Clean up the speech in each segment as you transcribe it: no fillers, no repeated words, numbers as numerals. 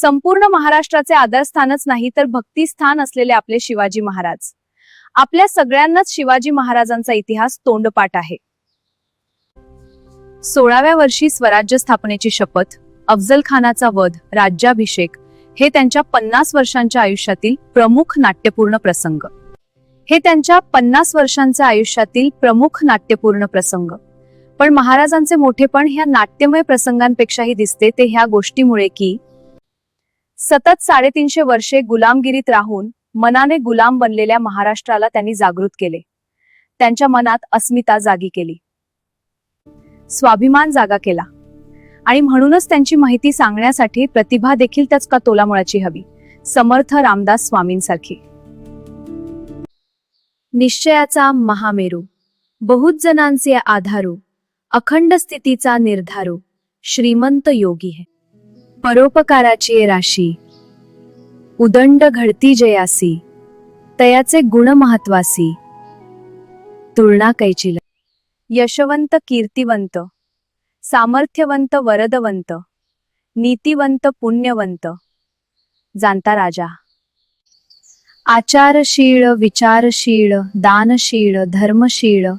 संपूर्ण महाराष्ट्राचे आदरस्थानच नाही तर भक्तिस्थान असलेले आपले शिवाजी महाराज. आपल्या सगळ्यांनाच शिवाजी महाराजांचा इतिहास तोंडपाठ आहे. 16व्या वर्षी स्वराज्य स्थापनेची शपथ, अफजल खानाचा वध, राज्याभिषेक हे त्यांच्या 50 वर्षांच्या आयुष्यातील प्रमुख नाट्यपूर्ण प्रसंग. पण महाराजांचे मोठेपण ह्या नाट्यमय प्रसंगांपेक्षाही दिसते ते ह्या गोष्टीमुळे की सतत 350 वर्षे गुलामगिरीत राहून मनाने गुलाम बनलेल्या महाराष्ट्राला त्यांनी जागृत केले. त्यांच्या मनात अस्मिता जागी केली, स्वाभिमान जागा केला. आणि म्हणूनच त्यांची माहिती सांगण्यासाठी प्रतिभा देखील त्याच का तोलामुळाची हवी. समर्थ रामदास स्वामींसारखी. निश्चयाचा महामेरू, बहुत जनांचे आधारू, अखंड स्थितीचा निर्धारू, श्रीमंत योगी है. परोपकाराची राशी, उदंड घडती जयासी, तयाचे गुण महत्वासी, तुलना कैचिल. यशवंत कीर्तिवंत, सामर्थ्यवंत वरदवंत, नीतिवंत पुण्यवंत, जाणता राजा. आचारशीळ, विचारशीळ, दानशीळ, धर्मशीळ,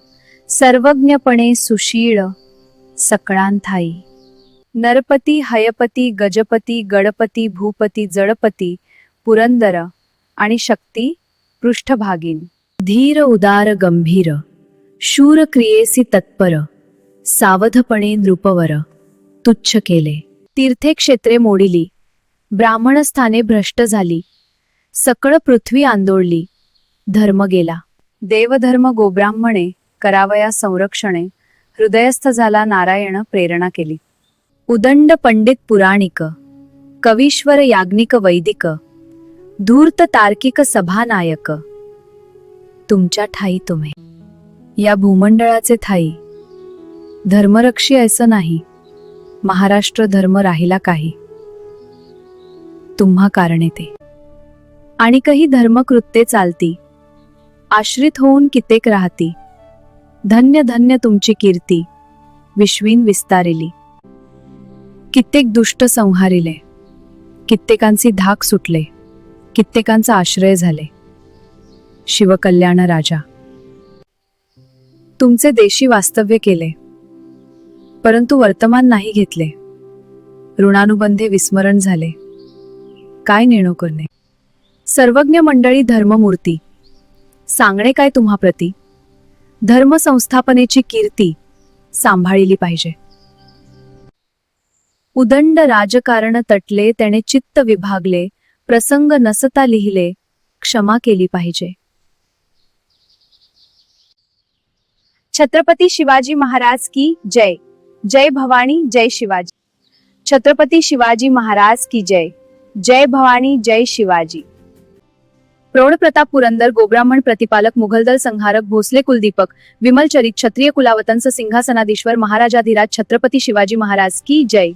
सर्वज्ञपणे सुशीळ, सकळांथाई. नरपती, हयपती, गजपती, गडपती, भूपती, जडपती, पुरंदर आणि शक्ती पृष्ठभागीन. धीर, उदार, गंभीर, शूर क्रियेसी तत्पर, सावधपणे नृपवर तुच्छ केले. तीर्थे क्षेत्रे मोडिली, ब्राह्मण स्थाने भ्रष्ट झाली, सकळ पृथ्वी आंदोळली, धर्म गेला. देवधर्म गोब्राह्मणे करावया संरक्षणे, हृदयस्थ झाला नारायण प्रेरणा केली. उदंड पंडित पुराणिक, कवीश्वर याज्ञिक वैदिक, धूर्त तार्किक सभानायक, तुमच्या ठाई तुम्हे. या भूमंडळाचे ठाई धर्मरक्षी ऐसं नाही, महाराष्ट्र धर्म राहिला काही, तुम्हा कारणे ते. आणि काही धर्मकृत्ये चालती, आश्रित होऊन कित्येक राहती. धन्य धन्य तुमची कीर्ती, विश्वीन विस्तारिली. कित्येक दुष्ट संहारिले, कित्येकांची धाक सुटले, कित्येकांचा आश्रय झाले. शिवकल्याण राजा, तुमचे देशी वास्तव्य केले, परंतु वर्तमान नाही घेतले. ऋणानुबंधे विस्मरण झाले, काय नेणो करणे. सर्वज्ञ मंडळी धर्ममूर्ती, सांगणे काय तुम्हा प्रती. धर्म संस्थापनेची कीर्ती सांभाळिली पाहिजे. उदंड राजकारण तटले, त्याने चित्त विभागले, प्रसंग नसता लिहिले, क्षमा केली पाहिजे. छत्रपती शिवाजी महाराज की जय. जय भवानी, जय शिवाजी. छत्रपती शिवाजी महाराज की जय. जय भवानी, जय शिवाजी. प्रौढ प्रताप पुरंदर, गोब्राह्मण प्रतिपालक, मुघलदल संहारक, भोसले कुलदीपक, विमल चरित, क्षत्रिय कुलावतंस, सिंहासनाधीश्वर, महाराजाधिराज छत्रपती शिवाजी महाराज की जय.